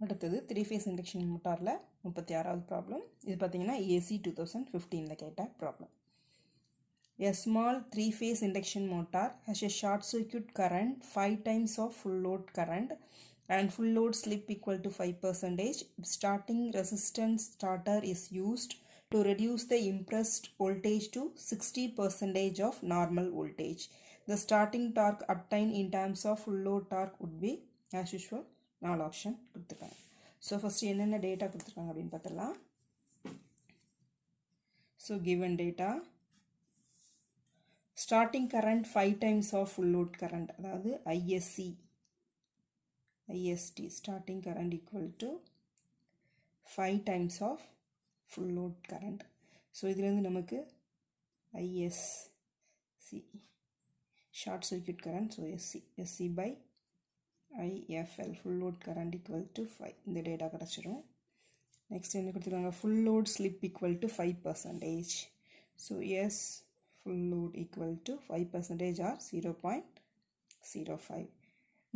அடுத்தது 3-phase induction motorல 36வது problem. இது பார்த்தீங்கன்னா AC 2015ல கேட்ட problem. A small 3-phase induction motor has a short circuit current 5 times of full load current and full load slip equal to 5%. Starting resistance starter is used to reduce the impressed voltage to 60% of normal voltage. The starting torque obtained in terms of full load torque would be as usual 4 option கொடுத்துருக்காங்க. So first என்னென்ன data கொடுத்துருக்காங்க அப்படின்னு பார்த்துடலாம். So given data starting current 5 times of full load current, அதாவது IST starting current equal to 5 times of full load current. So இதுலேருந்து நமக்கு ISC short circuit current, so SC by IFL full load current equal to 5. இந்த data கிடச்சிரும். Next என்ன கொடுத்துருக்காங்க, full load slip equal to 5%. so S full load equal to 5% or 0.05.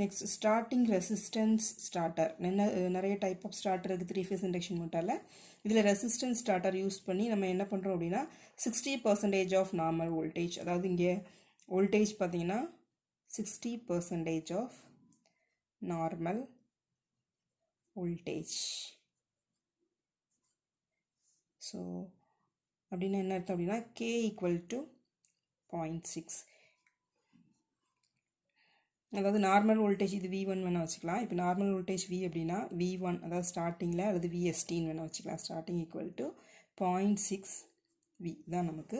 Next starting resistance starter. நிறைய type of starter இருக்குது 3-phase induction மோட்டாரில். இதில் resistance starter use பண்ணி நம்ம என்ன பண்ணுறோம் அப்படின்னா 60% ஆஃப் நார்மல் வோல்டேஜ், அதாவது இங்கே வோல்டேஜ் பார்த்தீங்கன்னா 60% ஆஃப் normal voltage. So அப்படின்னா என்ன அர்த்தம் அப்படின்னா K equal to 0.6, அதாவது நார்மல் வோல்டேஜ் இது V1 வேணால் வச்சுக்கலாம். இப்போ நார்மல் வோல்டேஜ் V அப்படின்னா V1 அதாவது ஸ்டார்டிங்கில் அல்லது VSTன்னு வேணால் வச்சுக்கலாம். ஸ்டார்டிங் ஈக்குவல் டு 0.6 V தான் நமக்கு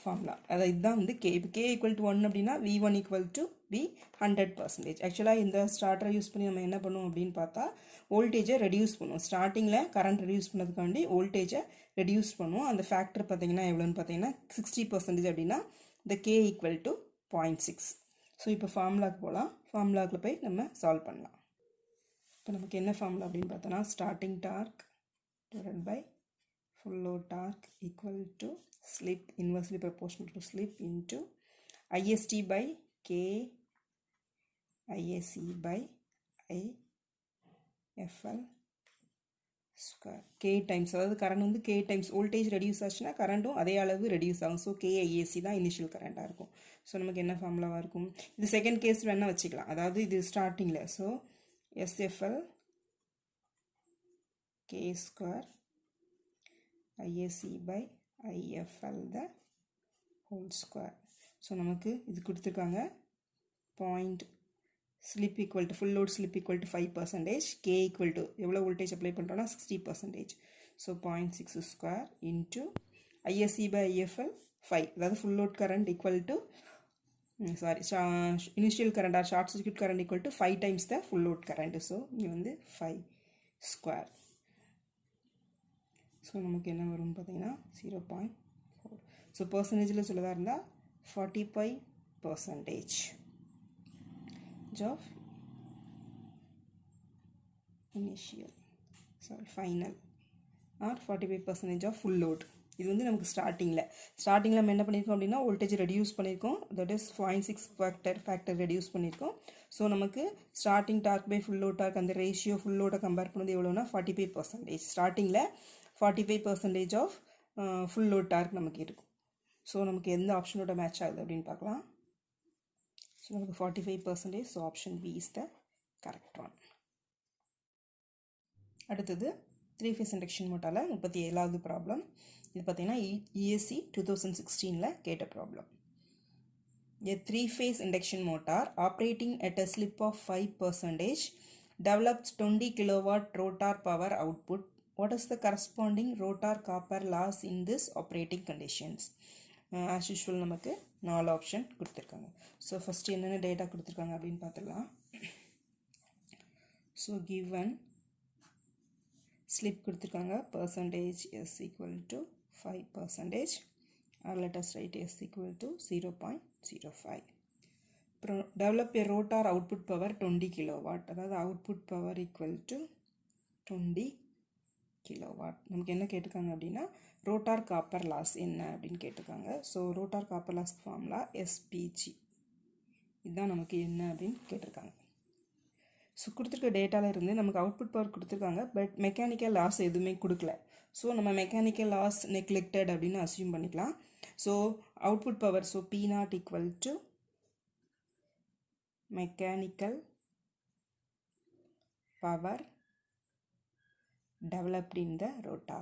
ஃபார்முலா. அதாவது இதுதான் வந்து K. இப்போ K ஈக்குவல் டு 1 அப்படின்னா V1 ஈக்குவல் டு V 100%. ஆக்சுவலாக இந்த ஸ்டார்டரை யூஸ் பண்ணி நம்ம என்ன பண்ணுவோம் அப்படின்னு பார்த்தா வோல்டேஜை ரெடியூஸ் பண்ணுவோம். ஸ்டார்டிங்கில் கரண்ட் ரெடியூஸ் பண்ணதுக்காண்டி வோல்டேஜை ரெடியூஸ் பண்ணுவோம். அந்த ஃபேக்டர் பார்த்தீங்கன்னா எவ்வளோன்னு பார்த்தீங்கன்னா 60% அப்படின்னா இந்த K ஈக்குவல் டு 0.6. ஸோ இப்போ ஃபார்முலாவுக்கு போகலாம். ஃபார்முலாவுக்கு போய் நம்ம சால்வ் பண்ணலாம். இப்போ நமக்கு என்ன ஃபார்முலா அப்படின்னு பார்த்தோன்னா starting torque divided by full load torque equal to slip inversely proportional to slip into IST by K ISC by IFL square. K times, அதாவது கரண்ட் வந்து K times வோல்டேஜ் ரெடியூஸ் ஆச்சுன்னா கரண்ட்டும் அதே அளவு ரெடியூஸ் ஆகும். So K ISC தான் initial கரண்ட்டாக இருக்கும். ஸோ நமக்கு என்ன ஃபார்முலாவாக இருக்கும், இது செகண்ட் கேஸ் வேணால் வச்சுக்கலாம். அதாவது இது ஸ்டார்டிங்கில் so SFL K square ISC by IFL the whole square. So நமக்கு இது கொடுத்துருக்காங்க point slip equal to full load slip equal to 5%, K equal to எவ்வளோ வோல்டேஜ் அப்ளை பண்ணுறோன்னா 60%. So 0.6 square into ISC by IFL 5, அதாவது full load current equal to initial current or short circuit current equal to 5 times the full load current. So இங்கே வந்து 5 square. So நமக்கு என்ன வரும்னு பார்த்தீங்கன்னா 0.4. So பர்சன்டேஜில் சொல்லதாக இருந்தால் 45% of initial final or 45% of full load. இது வந்து நமக்கு ஸ்டார்டிங்கில் நம்ம என்ன பண்ணியிருக்கோம் அப்படின்னா வோல்டேஜ் ரெடியூஸ் பண்ணியிருக்கோம். தட் இஸ் 0.6 ஃபேக்டர் ரெடியூஸ் பண்ணியிருக்கோம். ஸோ நமக்கு starting torque by full load torque அந்த ரேஷியோ ஃபுல் லோட்டை கம்பேர் பண்ணது எவ்வளோனா 45%. ஸ்டார்டிங்கில் 45% ஆஃப் ஃபுல் லோட் டார்க் நமக்கு இருக்கும். ஸோ நமக்கு எந்த ஆப்ஷனோட மேட்ச் ஆகுது அப்படின்னு பார்க்கலாம். ஸோ நமக்கு 45%. So option B is the correct one. அடுத்தது 3-phase இண்டக்ஷன் மோட்டாரில் 37வது ப்ராப்ளம். இது பார்த்தீங்கன்னா ESC 2016ல் கேட்ட problem. A 3-phase induction motor operating at a slip of 5% develops 20 kilowatt rotor power output. What is the corresponding rotor copper loss in this operating conditions? As usual நமக்கு 4 option கொடுத்துருக்காங்க. So first என்னென்ன data கொடுத்துருக்காங்க அப்படின்னு பார்த்துடலாம். So given slip கொடுத்துருக்காங்க percentage S equal to 5%, or let us write S equal to 0.05. அப்புறம் develop a rotor output power 20 kilowatt, அதாவது output power equal to 20 kilowatt. நமக்கு என்ன கேட்டிருக்காங்க அப்படின்னா ரோட்டார் காப்பர் லாஸ் என்ன அப்படின்னு கேட்டிருக்காங்க. So rotor copper loss formula SPG, இதுதான் நமக்கு என்ன அப்படின்னு கேட்டிருக்காங்க. ஸோ கொடுத்துருக்க டேட்டாவில் இருந்து நமக்கு அவுட்புட் பவர் கொடுத்துருக்காங்க, பட் மெக்கானிக்கல் லாஸ் எதுவுமே கொடுக்கல. ஸோ நம்ம மெக்கானிக்கல் லாஸ் நெக்லெக்டட் அப்படின்னு அசியூம் பண்ணிக்கலாம். So output power, so P not equal to mechanical power developed in the rotor.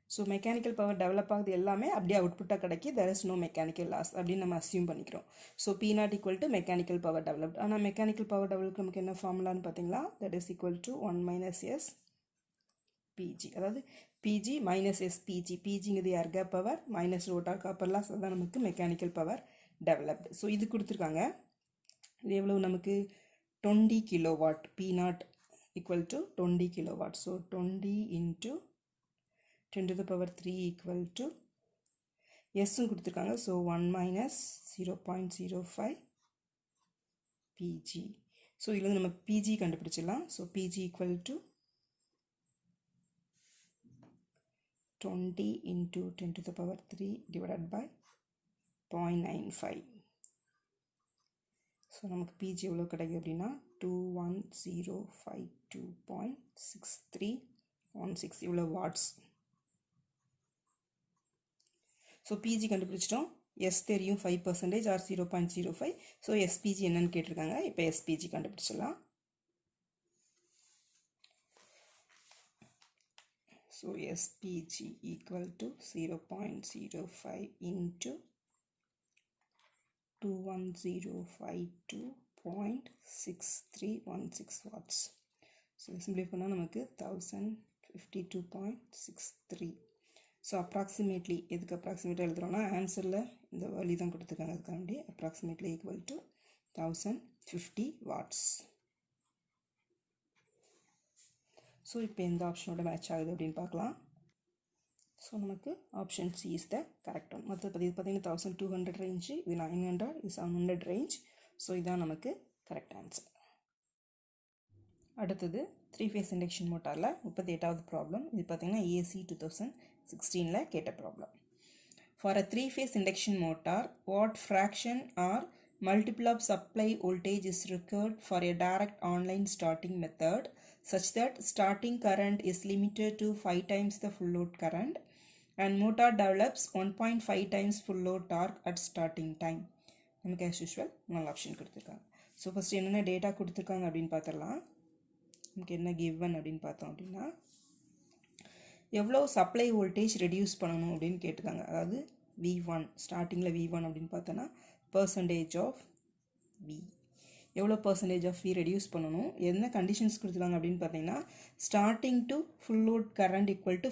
So mechanical power develop ஆகுது எல்லாமே அப்படியே அவுட்புட்டாக கிடைக்கி, there is no mechanical loss அப்படின்னு நம்ம அசியூம் பண்ணிக்கிறோம். So P not equal to mechanical power developed. ஆனால் mechanical power develop நமக்கு என்ன ஃபார்முலான்னு பார்த்தீங்களா, that is equal to 1 minus S PG, அதாவது பிஜி மைனஸ் எஸ் பிஜி. பிஜிங்கிறது air gap power minus rotor copper loss, அதுதான் நமக்கு மெக்கானிக்கல் பவர் டெவலப்டு. ஸோ இது கொடுத்துருக்காங்க. இது எவ்வளவு நமக்கு 20 kilowatt. P not equal to 20 kilowatt. So 20 into 10 to the power 3 equal to S கொடுத்துருக்காங்க. So 1 minus 0.05 Pg. So இதில் நம்ம Pg கண்டுபிடிச்சிடலாம். So Pg equal to 20 into 10 to the power 3 divided by 0.95. So நமக்கு பிஜி எவ்வளோ கிடைக்கும் அப்படின்னா 21052.6316 இவ்வளோ watts. So PG கண்டுபிடிச்சிட்டோம். எஸ் தெரியும் 5% ஆர் 0.05. ஸோ எஸ்பிஜி என்னன்னு கேட்டிருக்காங்க. இப்போ எஸ்பிஜி கண்டுபிடிச்சிடலாம். So SPG equal to 0.05 into 21052.6316 watts. So simplify பண்ணால் நமக்கு 1052.63. ஸோ அப்ராக்சிமேட்லி எதுக்கு அப்ராக்சிமேட்டாக எழுதுகிறோன்னா ஆன்சரில் இந்த வேல்யூ தான் கொடுத்துருக்காங்க. அதுக்காண்டி approximately equal to 1050 watts. So இப்போ எந்த ஆப்ஷனோட மேட்ச் ஆகுது அப்படின்னு பார்க்கலாம். ஸோ நமக்கு option C is the correct one. மற்ற இது பார்த்தீங்கன்னா 1200 ரேஞ்சு, இது 900, இது 700 ரேஞ்ச். ஸோ இதுதான் நமக்கு கரெக்ட் ஆன்சர். அடுத்தது 3 ஃபேஸ் இண்டக்ஷன் மோட்டாரில் 38வது ப்ராப்ளம். இது பார்த்தீங்கன்னா ESC 2016 கேட்ட problem. For a 3 phase induction motor, what fraction or multiple of supply voltage is required for a direct online starting method such that starting current is limited to 5 times the full load current and motor develops 1.5 times full load torque at starting time. நமக்கு as usual 4 option கொடுத்துருக்காங்க. So first என்னென்ன data கொடுத்துருக்காங்க அப்படின்னு பார்த்துடலாம். நமக்கு என்ன given அப்படின்னு பார்த்தோம் அப்படின்னா, எவ்வளோ சப்ளை வோல்டேஜ் ரெடியூஸ் பண்ணணும் அப்படின்னு கேட்டிருக்காங்க. அதாவது V1 ஸ்டார்டிங்கில் V1 அப்படின்னு பார்த்தோன்னா percentage of V, எவ்வளோ percentage of V ரெடியூஸ் பண்ணணும், என்ன கண்டிஷன்ஸ் கொடுத்துருக்காங்க அப்படின்னு பார்த்தீங்கன்னா, starting to full load current equal to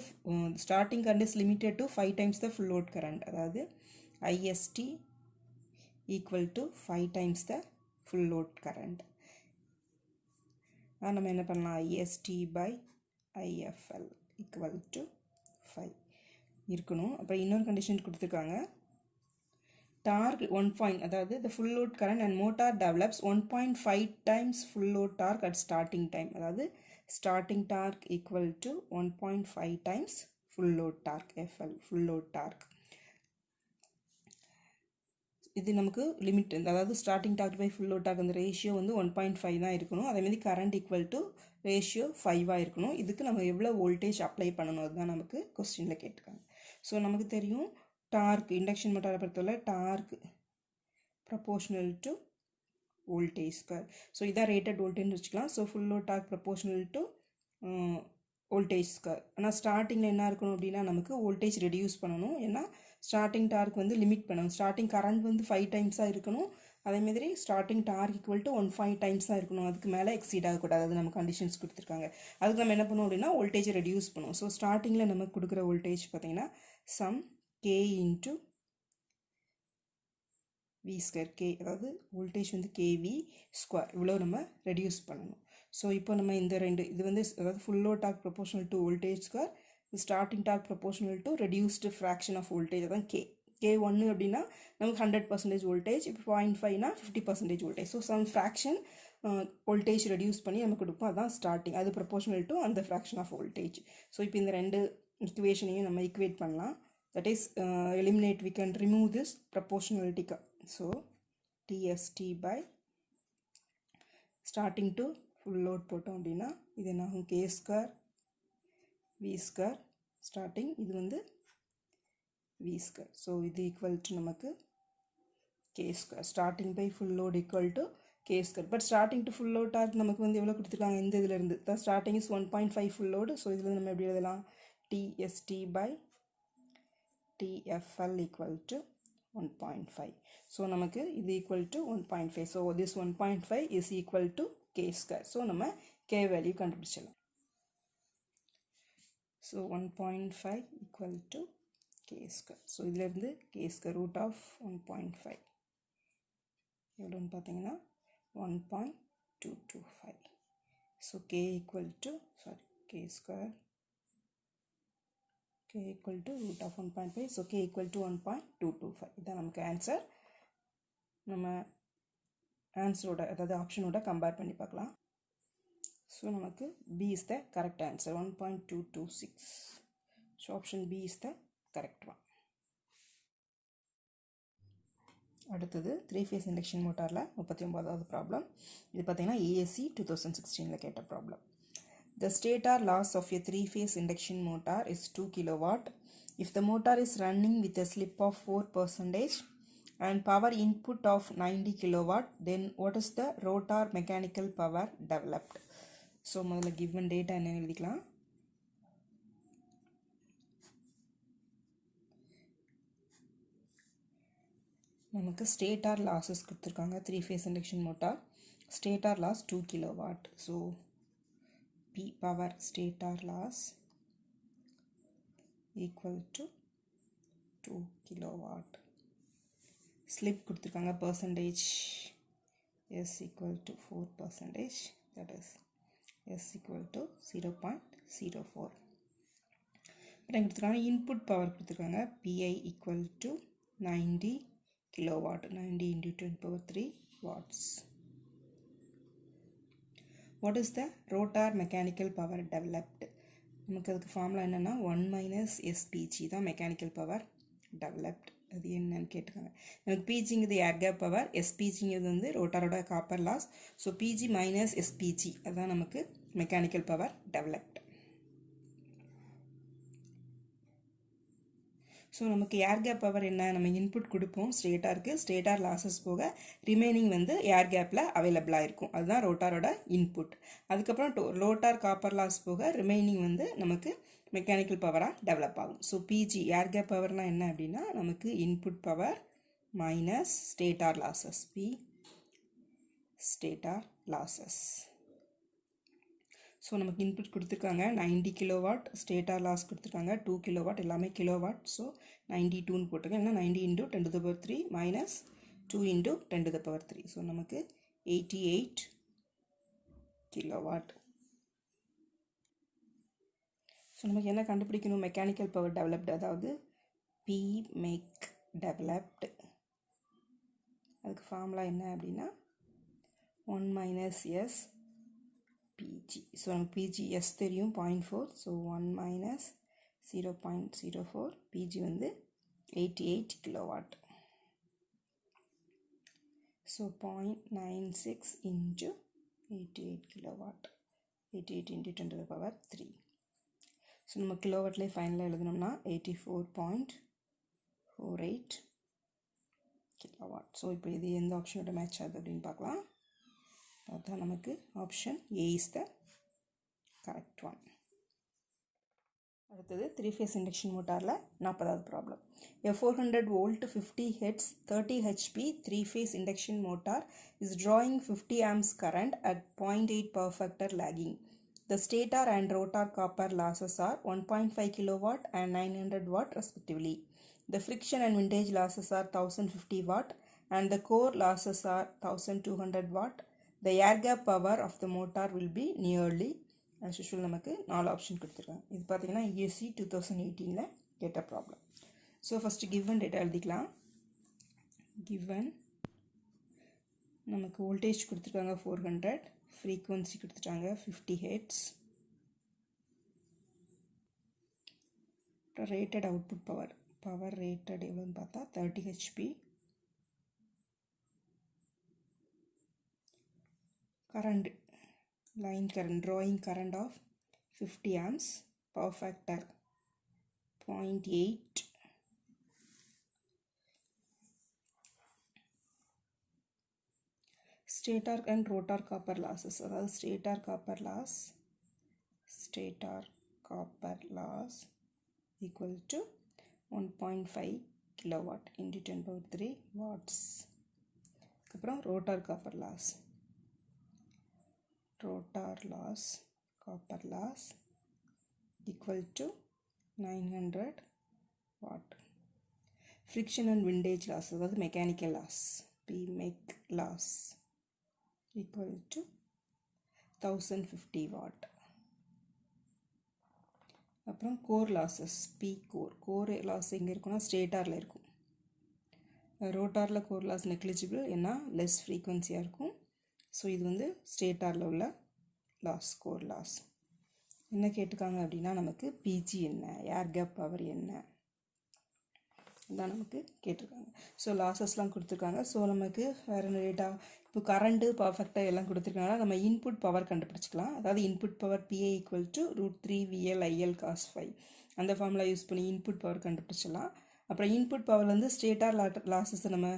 starting current is limited to 5 times the full load current. அதாவது IST equal to 5 times the full load current. நம்ம என்ன பண்ணலாம், IST by IFL equal to 5 இருக்கணும். அப்புறம் இன்னொரு கண்டிஷன் கொடுத்துருக்காங்க, torque 1 point, அதாவது the full load current and motor develops 1.5 times full load torque at starting time. அதாவது starting torque equal to 1.5 times full load torque, FL full load torque. இது நமக்கு limit, அதாவது starting torque by full load torque அந்த ratio வந்து 1.5 தான் இருக்கணும். அதேமாதிரி current equal to ratio 5 இருக்கணும். இதுக்கு நம்ம எவ்வளோ வோல்டேஜ் அப்ளை பண்ணணும் அதுதான் நமக்கு கொஸ்டினில் கேட்டிருக்காங்க. ஸோ நமக்கு தெரியும் டார்க், இண்டக்ஷன் மோட்டாரை பொறுத்தவரை torque proportional to voltage square. So இதான் ரேட்டட் வோல்டேஜ்னு வச்சுக்கலாம். So full load torque proportional to voltage square. ஆனால் ஸ்டார்டிங்கில் என்ன இருக்கணும் அப்படின்னா நமக்கு வோல்டேஜ் ரெடியூஸ் பண்ணணும். ஏன்னா ஸ்டார்டிங் டார்க் வந்து லிமிட் பண்ணணும். ஸ்டார்டிங் கரண்ட் வந்து 5 டைம்ஸாக இருக்கணும். அதேமாதிரி starting dark equal to 1.5 times தான் இருக்கணும். அதுக்கு மேலே எக்ஸீட் ஆகக்கூடாது. அது நம்ம கண்டிஷன்ஸ் கொடுத்துருக்காங்க. அதுக்கு நம்ம என்ன பண்ணுவோம் அப்படின்னா வோல்டேஜ் ரெடியூஸ் பண்ணுவோம். ஸோ ஸ்டார்டிங்கில் நமக்கு கொடுக்குற வோல்டேஜ் பார்த்தீங்கன்னா some K into V square, K அதாவது வோல்டேஜ் வந்து KV ஸ்கொயர், இவ்வளோ நம்ம ரெடியூஸ் பண்ணணும். ஸோ இப்போ நம்ம இந்த ரெண்டு இது வந்து அதாவது full load torque proportional to voltage square, starting torque proportional to reduced fraction of voltage, அதான் K1 அப்படின்னா நமக்கு 100% வோல்டேஜ், இப்போ 0.5னா 50% voltage. So some fraction voltage reduce பண்ணி நமக்கு கொடுப்போம். அதான் ஸ்டார்டிங், அது ப்ரொபோர்ஷனல் டு அந்த ஃப்ராக்ஷன் ஆஃப் வோல்டேஜ். ஸோ இப்போ இந்த ரெண்டு இக்குவேஷனையும் நம்ம ஈக்குவேட் பண்ணலாம். That is eliminate, we can remove this proportionality. So TST by starting to full load போட்டோம் அப்படின்னா இது என்ன ஆகும், K square V square starting, இது வந்து வி ஸ்கொயர். ஸோ இது ஈக்குவல் டு நமக்கு K square. Starting by full load equal to K square. But starting to full load torque நமக்கு வந்து எவ்வளோ கொடுத்துருக்காங்க, இந்த இதிலேருந்து தான் starting is 1.5 full load. So இதில் நம்ம எப்படி எழுதலாம், TST by TFL equal to 1.5. So நமக்கு இது equal to 1.5. So this 1.5 is equal to K square. So நம்ம கே வேல்யூ கண்டுபிடிச்சிடலாம். So 1.5 equal to K square. So இதிலேருந்து கே ஸ்கொயர் ரூட் ஆஃப் 1.5 எவ்வளோன்னு பார்த்தீங்கன்னா 1.225. So K equal to K square k equal to root of 1.5. so k equal to 1.225. இதான் நமக்கு answer. நம்ம ஆன்சரோட அதாவது ஆப்ஷனோட compare பண்ணி பார்க்கலாம். ஸோ நமக்கு B is the correct answer, 1.226. So option B is the correct one. அடுத்தது 3-phase இண்டக்ஷன் மோட்டாரில் 39வது problem. இது பார்த்தீங்கன்னா ESC 2016 கேட்ட problem. The stator loss of a 3-phase induction motor is 2 kilowatt. If the motor is running with a slip of 4% and power input of 90 kilowatt, then what is the rotor mechanical power developed? So, முதல்ல given data என்ன எழுதிக்கலாம். நமக்கு stator losses கொடுத்துருக்காங்க. 3-phase induction motor stator loss 2 kilowatt. So P power stator loss equal to 2 kilowatt. Slip கொடுத்துருக்காங்க percentage S equal to 4%, that is S equal to 0.04. அப்புறம் கொடுத்துருக்காங்க input power கொடுத்துருக்காங்க PI equal to 90 kilowatt, 90 into 10 power 3 watts. What is the rotor mechanical power developed? நமக்கு அதுக்கு formula என்னென்னா 1 minus SPG தான் mechanical power developed. அது என்னன்னு கேட்டுக்காங்க. நமக்கு பிஜிங்கிறது ஏர் கேப் பவர், எஸ்பிஜிங்கிறது வந்து ரோட்டாரோட copper loss. So PG minus SPG அதுதான் நமக்கு மெக்கானிக்கல் பவர் டெவலப்ட். ஸோ நமக்கு ஏர் கேப் பவர் என்ன, நம்ம இன்புட் கொடுப்போம் ஸ்டேட்டாருக்கு, ஸ்டேட்டார் லாஸஸ் போக ரிமைனிங் வந்து ஏர் கேப்பில் அவைலபிளாக இருக்கும். அதுதான் ரோட்டாரோட இன்புட். அதுக்கப்புறம் ரோட்டார் காப்பர் லாஸ் போக ரிமைனிங் வந்து நமக்கு மெக்கானிக்கல் பவராக டெவலப் ஆகும். ஸோ பிஜி ஏர் கேப் பவர்னால் என்ன அப்படின்னா நமக்கு input power minus stator losses, P stator losses. So நமக்கு இன்புட் கொடுத்துருக்காங்க 90 கிலோவாட், ஸ்டேட்டார் லாஸ் கொடுத்துருக்காங்க 2 கிலோவாட், எல்லாமே கிலோவாட். ஸோ 92ன்னு போட்டிருக்கேன். ஏன்னா 90 into 10 to the power 3 minus 2 into 10 to the power 3. So நமக்கு 88 கிலோவாட். ஸோ நமக்கு என்ன கண்டுபிடிக்கணும், மெக்கானிக்கல் பவர் டெவலப்டு, அதாவது பி மேக் டெவலப்டு. அதுக்கு ஃபார்முலா என்ன அப்படின்னா 1 minus S PG. ஸோ நமக்கு பிஜி எஸ் தெரியும் 0.4. So 1 minus 0.04. பிஜி வந்து 88 kilowatt. So 0.96 into 88 kilowatt, 88 into 10 to the power 3. So நம்ம கிலோவாட்லேயே ஃபைனலாக எழுதணும்னா 84.48 கிலோவாட். ஸோ இப்போ இது எந்த ஆப்ஷனோட மேட்ச் ஆகுது அப்படின்னு பார்க்கலாம். அதுதான் நமக்கு option A is the correct one. அடுத்தது 3-phase இண்டக்ஷன் மோட்டாரில் 40வது problem. A 400 volt 50 Hz 30 HP 3-phase induction motor is drawing 50 amps current at 0.8 power factor lagging. The stator and rotor copper losses are 1.5 kilowatt and 900 watt respectively. The friction and windage losses are 1050 watt and the core losses are 1200 watt. The air gap power of the motor will be nearly, as usual நமக்கு 4 option கொடுத்துருக்காங்க. இது பார்த்தீங்கன்னா ESC 2018 கேட்ட problem. So first given data எழுதிக்கலாம். Given நமக்கு voltage கொடுத்துருக்காங்க 400, frequency கொடுத்துட்டாங்க 50 Hz, அப்புறம் ரேட்டட் அவுட்புட் பவர் ரேட்டட் எவ்வளோன்னு பார்த்தா 30 HP, current, line current, drawing current of 50 amps, power factor 0.8. Stator and rotor copper losses, அதாவது stator copper loss equal to 1.5 kilowatt into 10 power 3 watts. அப்புறம் rotor copper loss equal to 900 watt. Friction and windage loss, அதாவது mechanical loss, Pmech loss equal to 1050 watt. அப்புறம் core losses, P core loss எங்கே இருக்குன்னா ஸ்டேட்டாரில் இருக்கும். ரோட்டாரில் core loss negligible, ஏன்னா less ஃப்ரீக்வன்சியாக இருக்கும். ஸோ இது வந்து ஸ்டேட்டாரில் உள்ள லாஸ், கோர் லாஸ். என்ன கேட்டிருக்காங்க அப்படின்னா நமக்கு பிஜி என்ன, ஏர் கேப் பவர் என்ன, இதான் நமக்கு கேட்டிருக்காங்க. ஸோ லாஸஸ்லாம் கொடுத்துருக்காங்க. ஸோ நமக்கு வேறு என்ன டேட்டா, இப்போ கரண்ட்டு பர்ஃபெக்டாக எல்லாம் கொடுத்துருக்காங்கன்னா நம்ம இன்புட் பவர் கண்டுபிடிச்சிக்கலாம். அதாவது input power PA equal to √3 VL IL cos 5, அந்த ஃபார்முலா யூஸ் பண்ணி இன்புட் பவர் கண்டுபிடிச்சிடலாம். அப்புறம் இன்புட் பவர்லேருந்து ஸ்டேட்டார் லாஸஸை நம்ம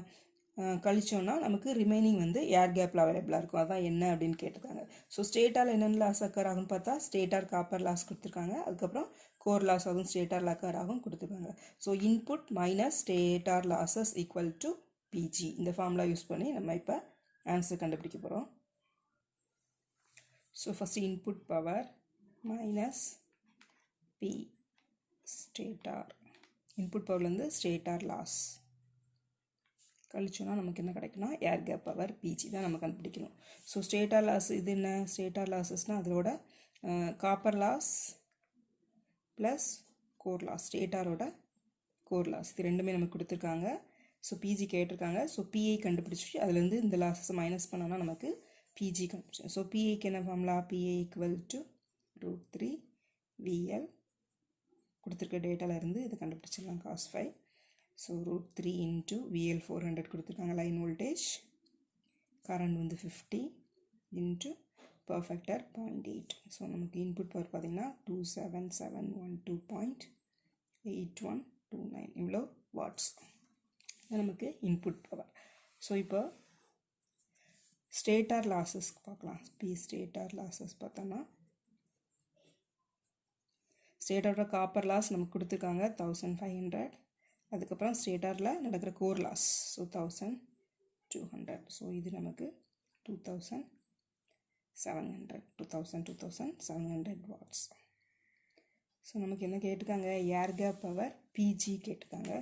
கழிச்சோன்னா நமக்கு ரிமைனிங் வந்து ஏர் கேப்பில் அவைலபிளாக இருக்கும். அதான் என்ன அப்படின்னு கேட்டிருக்காங்க. ஸோ ஸ்டேட்டாரில் என்னென்ன லாஸ் அக்கர் ஆகும்னு பார்த்தா ஸ்டேட்டார் காப்பர் லாஸ் கொடுத்துருக்காங்க. அதுக்கப்புறம் கோர் லாஸ் ஆகும், ஸ்டேட்டார் அக்கர் ஆகும் கொடுத்துருக்காங்க. So input minus stator losses equal to PG, இந்த ஃபார்முலா யூஸ் பண்ணி நம்ம இப்போ ஆன்சர் கண்டுபிடிக்க போகிறோம். So first input power minus P stator, input பவர்லேருந்து ஸ்டேட்டார் லாஸ் கழிச்சோன்னா நமக்கு என்ன கிடைக்குன்னா ஏர் கேப் பவர் பிஜி தான் நம்ம கண்டுபிடிக்கணும். ஸோ ஸ்டேட்டார் லாஸ் இது என்ன, ஸ்டேட்டார் லாஸஸ்னால் அதோட copper loss plus core loss, ஸ்டேட்டாரோட கோர் லாஸ், இது ரெண்டுமே நமக்கு கொடுத்துருக்காங்க. ஸோ பிஜி கேட்டிருக்காங்க. ஸோ பிஐ கண்டுபிடிச்சி அதுலேருந்து இந்த லாஸஸை மைனஸ் பண்ணோன்னா நமக்கு பிஜி கண்டுபிடிச்சோம். ஸோ பிஐக்கு என்ன formula, P I equal to √3 VL கொடுத்துருக்க டேட்டாவிலேருந்து இது கண்டுபிடிச்சிடலாம் cos 5. ஸோ √3 into VL 400 கொடுத்துருக்காங்க லைன் வோல்டேஜ், கரண்ட் வந்து 50 into பவர் ஃபேக்டர் 0.8. ஸோ நமக்கு இன்புட் பவர் பார்த்திங்கன்னா 27712.8129 இவ்வளோ வாட்ஸ் நமக்கு இன்புட் பவர். ஸோ இப்போ ஸ்டேட்டார் லாஸஸ் பார்க்கலாம். ஸ்டேட்டார் லாஸஸ் பார்த்தோன்னா ஸ்டேட்டாரோட காப்பர் லாஸ் நமக்கு கொடுத்துருக்காங்க 1500. அதுக்கப்புறம் ஸ்டேட்டாரில் நடக்கிற கோர் லாஸ் ஸோ 1200. ஸோ இது நமக்கு 2700 வாட்ஸ். ஸோ நமக்கு என்ன கேட்டிருக்காங்க, ஏர் கேப் பவர் பிஜி கேட்டிருக்காங்க.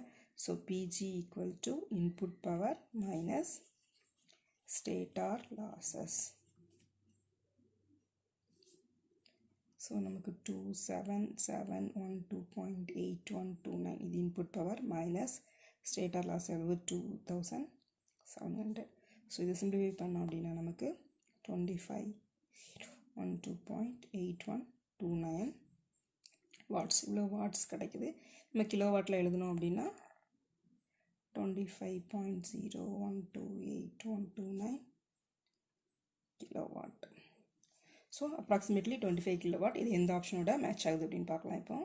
So P G equal to input power minus stator losses. So நமக்கு 27712.8129 இது input power minus stator loss எவ்வளவு 2700. ஸோ இது சிம்பிளிஃபை பண்ணோம் அப்படின்னா நமக்கு 2512.8129 வாட்ஸ், இவ்வளோ வாட்ஸ் கிடைக்குது. நம்ம கிலோ வாட்டில் எழுதணும் அப்படின்னா 25.012829 கிலோவாட். So approximately 25 kilowatt. இது எந்த ஆப்ஷனோட மேட்ச் ஆகுது அப்படின்னு பார்க்கலாம் இப்போ.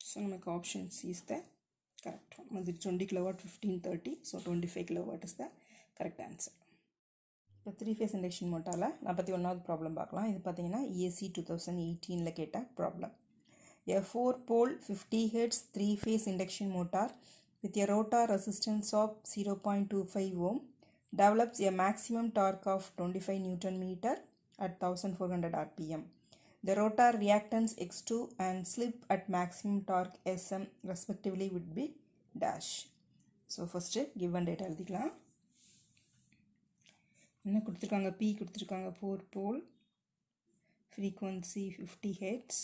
ஸோ நமக்கு option C is the correct one. அது 20 kilowatt 1530. So 25 kilowatt is the correct answer. இப்போ 3 ஃபேஸ் இண்டக்ஷன் மோட்டாரில் 41வது ப்ராப்ளம் பார்க்கலாம். இது பார்த்தீங்கன்னா ESC 2018 கேட்ட problem. A 4-pole 50 Hz 3-phase induction motor with a rotor resistance of 0.25 ohm develops a maximum torque of 25 Newton meter at 1400 rpm. The rotor reactance X2 and slip at maximum torque Sm respectively would be dash. So first given data எழுதிக்கலாம். என்ன கொடுத்துருக்காங்க, P கொடுத்துருக்காங்க 4 pole, frequency 50 Hz,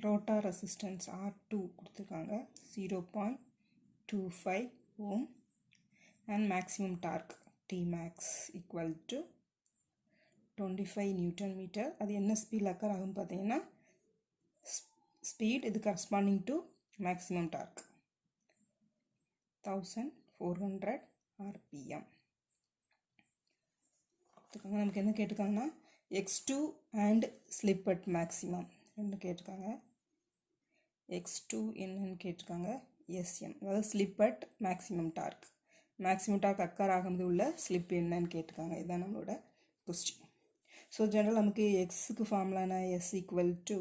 rotor resistance R2 கொடுத்துருக்காங்க 0.25 ohm and maximum torque Tmax equal to 25 Newton meter. அது என்ன ஸ்பீடில் occur ஆகும்னு பார்த்தீங்கன்னா ஸ்பீட் இது corresponding to maximum dark 1400 rpm. கொடுத்துருக்காங்க. நமக்கு என்ன கேட்டிருக்காங்கன்னா x2 and slip at maximum ரெண்டு கேட்டிருக்காங்க. x2 என்னன்னு கேட்டிருக்காங்க, sm, அதாவது slip at maximum dark. Maximum torque occur ஆகும்போது உள்ள ஸ்லிப் என்னன்னு கேட்டிருக்காங்க. இதுதான் நம்மளோட கொஸ்டின். ஸோ ஜென்ரல் நமக்கு எக்ஸுக்கு ஃபார்முலானா s equal to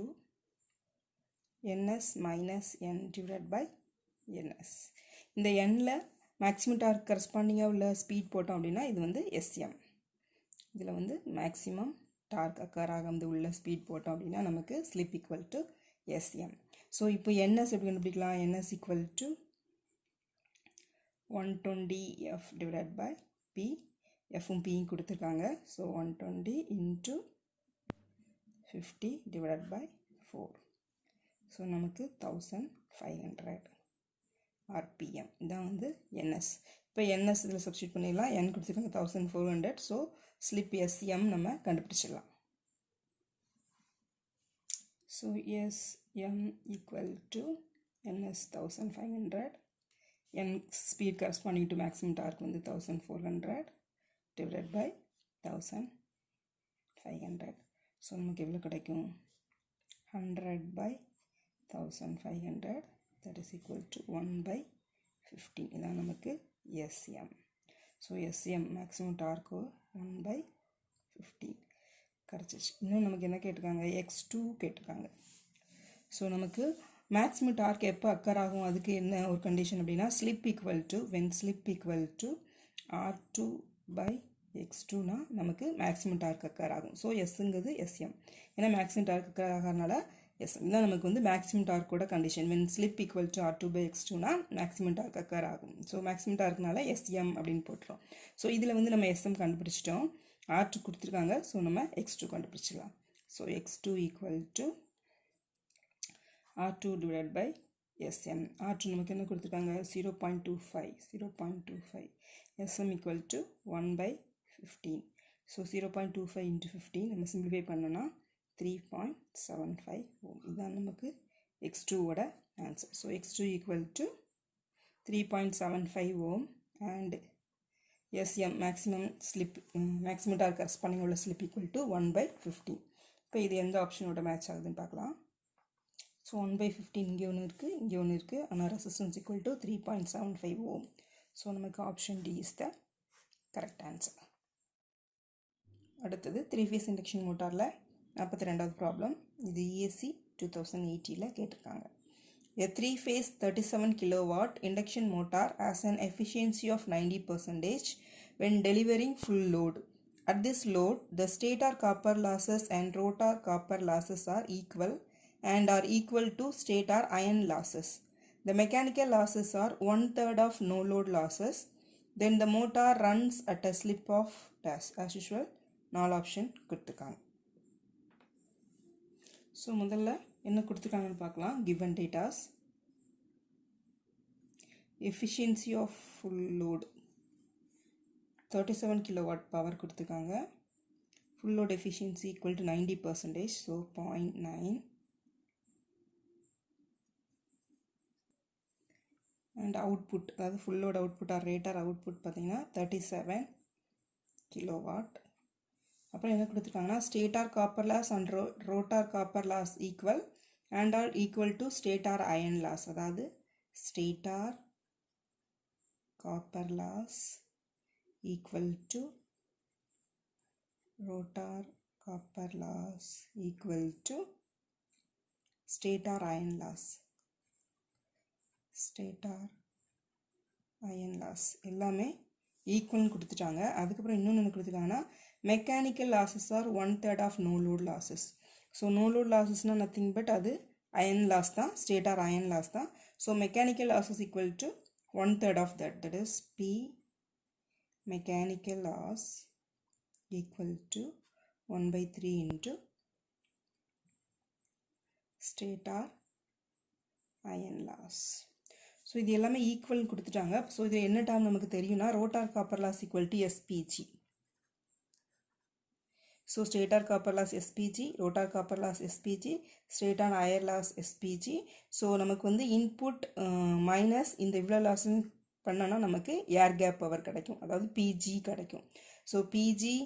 ns minus n divide by ns. இந்த எண்ணில் மேக்ஸிமம் டார்க் கரஸ்பாண்டிங்காக உள்ள ஸ்பீட் போட்டோம் அப்படின்னா இது வந்து sm. இதில் வந்து மேக்ஸிமம் டார்க் அக்கர் ஆகும்போது உள்ள ஸ்பீட் போட்டோம் அப்படின்னா நமக்கு slip equal to sm. So இப்போ ns எப்படி கண்டுபிடிக்கலாம், ns equal to 120f divide by p. எஃப்பும் பியும் கொடுத்துருக்காங்க. So 120 into 50 divide by 4. So நமக்கு 1500 RPM இதான் வந்து ns. இப்போ ns இதில் சப்ஸ்டியூட் பண்ணிடலாம். n கொடுத்துருக்காங்க 1400. ஸோ ஸ்லிப் sm நம்ம கண்டுபிடிச்சிடலாம். So sm equal to ns 1500, n speed corresponding to maximum dark வந்து 1400 divided by 1500. ஸோ நமக்கு எவ்வளோ கிடைக்கும், 100 by 1500, that is equal to 1 by 15. இதான் நமக்கு sm. So sm maximum torque 1 by 15 கிடச்சிச்சு. இன்னும் நமக்கு என்ன கேட்டிருக்காங்க, x2 கேட்டிருக்காங்க. ஸோ நமக்கு மேக்ஸிமம் டார்க் எப்போ அக்கர் ஆகும், அதுக்கு என்ன ஒரு கண்டிஷன் அப்படின்னா slip equal to when slip equal to r2 by x2னா நமக்கு மேக்ஸிமம் டார்க் அக்கர் ஆகும். ஸோ எஸ்ங்கிறது sm. ஏன்னா மேக்ஸிமம் டார்க் அக்கர் ஆகிறதுனால sm தான் நமக்கு வந்து மேக்ஸிமம் டார்க்கோட கண்டிஷன். When slip equal to r2 by x2னா மேக்ஸிமம் டார்க் அக்கர் ஆகும். ஸோ மேக்ஸிமம் டார்க்னால sm அப்படின்னு போட்டுரும். ஸோ இதில் வந்து நம்ம sm கண்டுபிடிச்சிட்டோம், r2 கொடுத்துருக்காங்க. ஸோ நம்ம x2 கண்டுபிடிச்சிடலாம். So x2 equal to r2 divided by sm. r2 நமக்கு என்ன கொடுத்துருக்காங்க, 0.25. sm equal to 1 by 15. So 0.25 into 15 நம்ம சிம்பிளிஃபை பண்ணோன்னா 3.75 ohm. இதுதான் நமக்கு x2 ஓட answer. So x2 equal to 3.75 ohm and sm maximum dark corresponding உள்ள ஸ்லிப் equal to 1 by 15. இப்போ இது எந்த ஆப்ஷனோட மேட்ச் ஆகுதுன்னு பார்க்கலாம். ஸோ 1 by 15 இங்கே ஒன்று இருக்குது, இங்கே ஒன்று இருக்குது. ஆனால் resistance equal to 3.75 ohm. So நமக்கு option D is the correct answer. அடுத்தது 3 phase இண்டக்ஷன் மோட்டாரில் 42வது ப்ராப்ளம். இது ESC 2080 கேட்டிருக்காங்க. A 3 phase 37 kilowatt induction motor has an efficiency of 90% when delivering full load. At this load, the stator copper losses and rotor copper losses are equal and are equal to stator iron losses. The mechanical losses are 1/3 of no load losses. Then the motor runs at a slip of dash. As usual, 4 option கொடுத்துருக்காங்க. So முதல்ல என்ன கொடுத்துருக்காங்கன்னு பார்க்கலாம். given datas, efficiency of full load 37 kilowatt power கொடுத்துருக்காங்க. full load efficiency equal to 90%. So 0.9. And output, அதாவது full load output or rated output பார்த்தீங்கன்னா 37 kilowatt. அப்புறம் என்ன கொடுத்துருக்காங்கன்னா stator copper loss and rotor copper loss equal and or equal to stator iron loss. அதாவது stator copper loss equal to rotor copper loss equal to stator iron loss. Stator iron loss எல்லாமே ஈக்குவல்னு கொடுத்துட்டாங்க. அதுக்கப்புறம் இன்னொன்று என்ன கொடுத்துருக்காங்கன்னா mechanical losses R 1/3 of no load losses. So no load லாஸஸ்னால் nothing but அது அயன் லாஸ் தான், ஸ்டேட்டார் அயன் லாஸ் தான். So mechanical losses equal to 1/3 of that is P mechanical loss equal to 1/3 into stator iron loss. So இது எல்லாமே equal கொடுத்துட்டாங்க. So இது என்ன term நமக்கு தெரியும்னா rotor copper loss equal to SPG. So stator copper loss SPG, rotor copper loss SPG, stator iron loss SPG. So நமக்கு வந்து input minus இந்த இவ்வளோ லாஸ்ன்னு பண்ணோன்னா நமக்கு ஏர் கேப் பவர் கிடைக்கும், அதாவது பிஜி கிடைக்கும். So P G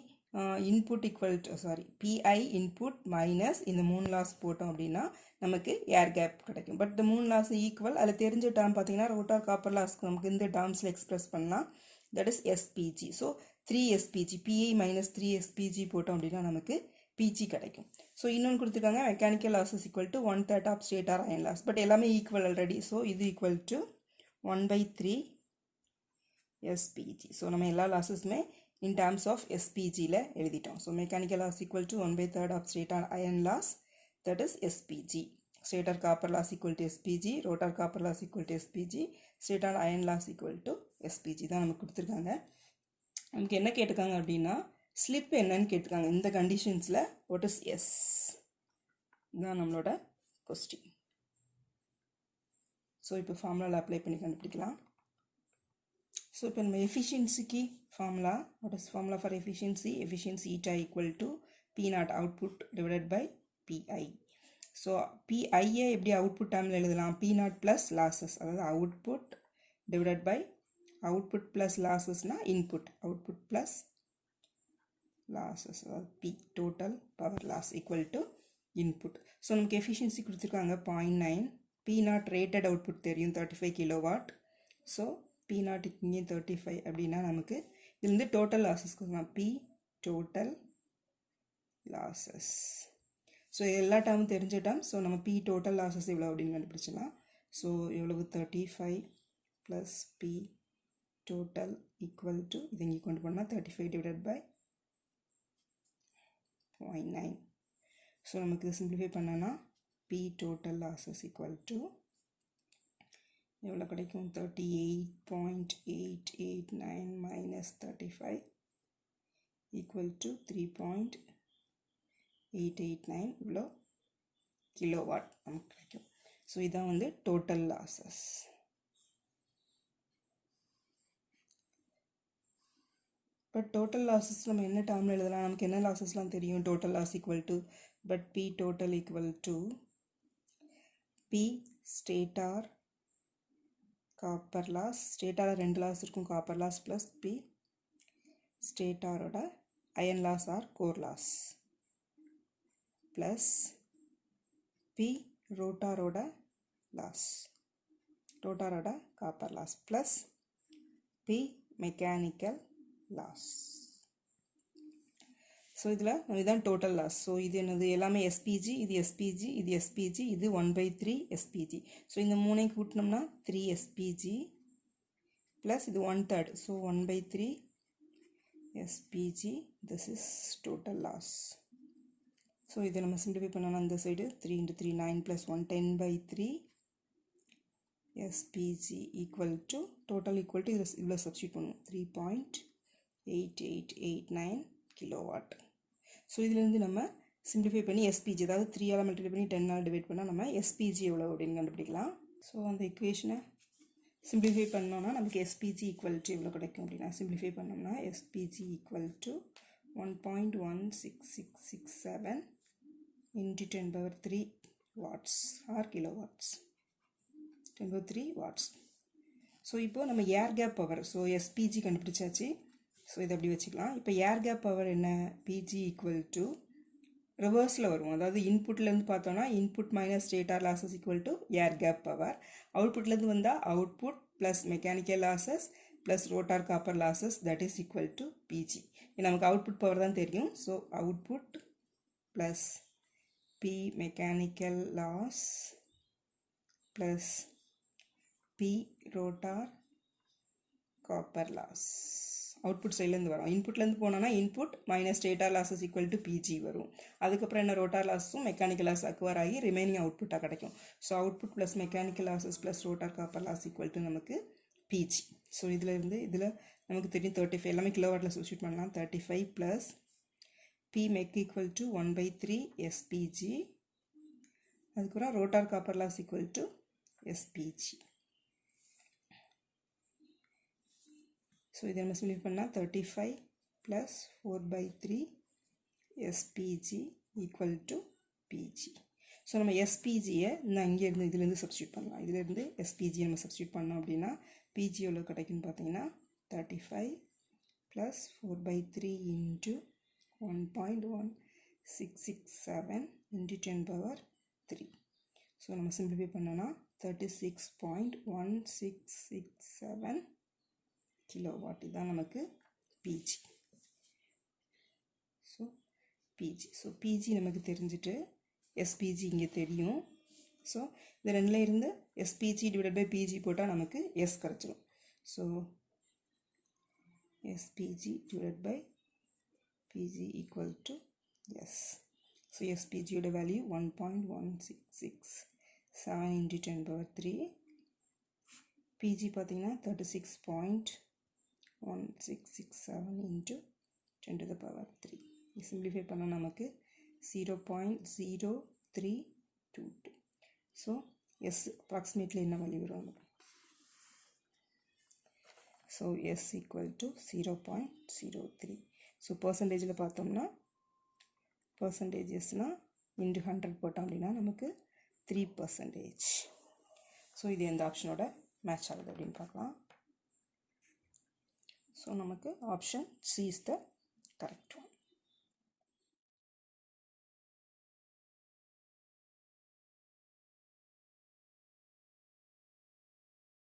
input equal to P I input minus இந்த 3 லாஸ் போட்டோம் அப்படின்னா நமக்கு ஏர் கேப் கிடைக்கும். பட் இந்த 3 லாஸ் ஈக்குவல் அதில் தெரிஞ்ச டேர்ம் பார்த்தீங்கன்னா ரோட்டார் காப்பர் லாஸ்க்கு நமக்கு இந்த டேர்ம்ஸில் எக்ஸ்பிரஸ் பண்ணலாம். That is SPG. So 3 SPG PI minus 3 SPG போட்டோம் அப்படின்னா நமக்கு பிஜி கிடைக்கும். ஸோ இன்னொன்று கொடுத்துருக்காங்க mechanical losses equal to 1/3 of stator iron loss. But எல்லாமே ஈக்குவல் ஆல்ரெடி. ஸோ இது ஈக்குவல் டு 1/3 SPG. ஸோ நம்ம எல்லா லாஸஸுமே in terms of SPGல எழுதிட்டோம். So mechanical loss equal to 1/3 of stator iron loss, that is SPG. Stator copper loss equal to SPG, rotor copper loss equal to SPG, stator iron loss equal to SPG தான் நமக்கு கொடுத்துருக்காங்க. நமக்கு என்ன கேட்டிருக்காங்க அப்படின்னா slip என்னன்னு கேட்டிருக்காங்க. இந்த கண்டிஷன்ஸில் வாட் இஸ் எஸ் இதுதான் நம்மளோட கொஸ்டின். ஸோ இப்போ ஃபார்முலாவில் அப்ளை பண்ணி கண்டுபிடிக்கலாம். ஸோ இப்போ நம்ம எஃபிஷியன்சிக்கு formula, what is formula for efficiency? Efficiency eta equal to P0 output divided by PI. So PIயை எப்படி அவுட்புட் டேர்மில் எழுதலாம்? P0 ப்ளஸ் லாஸஸ், அதாவது output divided by output plus லாஸஸ்னால் இன்புட், அவுட்புட் ப்ளஸ் லாஸஸ், அதாவது P total power loss equal to input. So நமக்கு efficiency கொடுத்துருக்காங்க 0.9. P0 rated output தெரியும் 35 கிலோவாட். ஸோ P0 இங்கே 35 அப்படின்னா நமக்கு இதுலேருந்து டோட்டல் லாஸஸ் கொடுக்கலாம். P total losses. ஸோ எல்லா டேர்மும் தெரிஞ்ச டேர்ம். ஸோ நம்ம P டோட்டல் லாஸஸ் எவ்வளோ அப்படின்னு கண்டுபிடிச்சலாம். ஸோ எவ்வளவு 35 plus P total equal to இது இங்கே கொண்டு போனால் 35 டிவைடட் பை 0.9. ஸோ நமக்கு இது சிம்பிளிஃபை பண்ணோன்னா P total losses equal to எவ்வளோ கிடைக்கும்? 38.889 மைனஸ் 35 ஈக்குவல் டு 3.889 இவ்வளோ கிலோவாட் நமக்கு கிடைக்கும். ஸோ இதான் வந்து total losses. But total losses நம்ம என்ன டேர்மில் எழுதலாம்? நமக்கு என்ன லாஸஸ்லாம் தெரியும்? Total loss equal to but P total equal to P stator copper loss, ஸ்டேட்டாரில் 2 லாஸ் இருக்கும், காப்பர் லாஸ் ப்ளஸ் P ஸ்டேட்டாரோட iron loss or core loss plus P ரோட்டாரோட லாஸ், ரோட்டாரோட copper loss plus P mechanical loss. So இதில் இதுதான் total loss. So இது என்னது? எல்லாமே SPG, இது SPG, இது SPG, இது 1/3 SPG. ஸோ இந்த மூணையும் கூட்டினோம்னா 3 SPG ப்ளஸ் இது 1/3. So 1/3 SPG, this is total loss. ஸோ இதை நம்ம சிம்பிளிஃபை பண்ணோம்னா இந்த side 3 × 3 9 + 1 10/3 SPG equal to total equal to இதில் இவ்வளோ சப்ஸ்டியூட் பண்ணுவோம் 3.8889 கிலோவாட். ஸோ இதுலேருந்து நம்ம சிம்பிளிஃபை பண்ணி SPG, அதாவது 3ஆல் மல்டிப்ளை பண்ணி 10ஆல் டிவைட் பண்ணால் நம்ம SPG எவ்வளோ அப்படின்னு கண்டுபிடிக்கலாம். ஸோ அந்த இக்குவேஷனை சிம்பிளிஃபை பண்ணோன்னா நமக்கு SPG ஈக்குவல் டு எவ்வளோ கிடைக்கும் அப்படின்னா, சிம்பிளிஃபை பண்ணோம்னா SPG equal to 1.16667 into 10³ watts or kilowatts, 10³ watts. So இப்போது நம்ம air gap power, so SPG கண்டுபிடிச்சாச்சு. ஸோ இதை அப்படி வச்சுக்கலாம். இப்போ ஏர் கேப் பவர் என்ன? PG ஈக்குவல் டு ரிவர்ஸில் வரும். அதாவது இன்புட்லேருந்து பார்த்தோன்னா input minus stator losses equal to air gap power. அவுட்புட்லேருந்து வந்தால் output plus mechanical losses plus rotor copper losses, that is equal to PG. நமக்கு அவுட்புட் பவர் தான் தெரியும். So output plus P mechanical loss plus P rotor copper loss. Output சைட்லேருந்து வரும். இன்புட்லேருந்து போனோன்னா input minus stator losses equal to PG வரும். அதுக்கப்புறம் என்ன? ரோட்டார் லாஸும் மெக்கானிக்கல் லாஸ் அக்வயர் ஆகி ரிமைனிங் அவுட்புட்டாக கிடைக்கும். So output plus mechanical losses plus rotor copper loss equal to நமக்கு PG. ஸோ இதில் நமக்கு தெரியும் 35, எல்லாமே கிலோவாட்டில் சப்ஸ்டியூட் பண்ணலாம். 35 plus P mech equal to 1/3 SPG, அதுக்கப்புறம் rotor copper loss equal to SPG. So இதை நம்ம சிம்பிளிஃபை பண்ணால் 35 plus 4/3 SPG equal to PG. So நம்ம SPGயை நான் இங்கேருந்து இதுலேருந்து சப்ஸ்டியூட் பண்ணலாம். இதிலேருந்து SPG நம்ம சப்ஸ்டியூட் பண்ணோம் அப்படின்னா PG எவ்வளோ கிடைக்குன்னு பார்த்தீங்கன்னா 35 plus 4/3 into 1.1667 into 10 power 3. So நம்ம சிம்பிளிஃபை பண்ணோன்னா 36.1667 கிலோவாட் இதுதான் நமக்கு பிஜி. ஸோ பிஜி நமக்கு தெரிஞ்சுட்டு எஸ்பிஜி இங்கே தெரியும். ஸோ இந்த ரெண்டில் இருந்து எஸ்பிஜி டிவைடட் பை பிஜி போட்டால் நமக்கு எஸ் கிடச்சிரும். So SPG divided by PG equal to S. So எஸ்பிஜியோட வேல்யூ 1.1667 into 10 power 3. பிஜி பார்த்தீங்கன்னா 36.1667 into 10 to the power 3. Simplify பண்ணால் நமக்கு 0.0322. ஸோ எஸ் அப்ராக்சிமேட்லி என்ன வேல்யூ வரும் நமக்கு? So S equal to 0.03. So பர்சன்டேஜில் பார்த்தோம்னா பர்சன்டேஜஸ்னால் இன்டு 100 போட்டோம் அப்படின்னா நமக்கு 3%. ஸோ இது எந்த ஆப்ஷனோட மேட்ச் ஆகுது அப்படின்னு பார்க்கலாம். ஸோ நமக்கு option C is the correct one.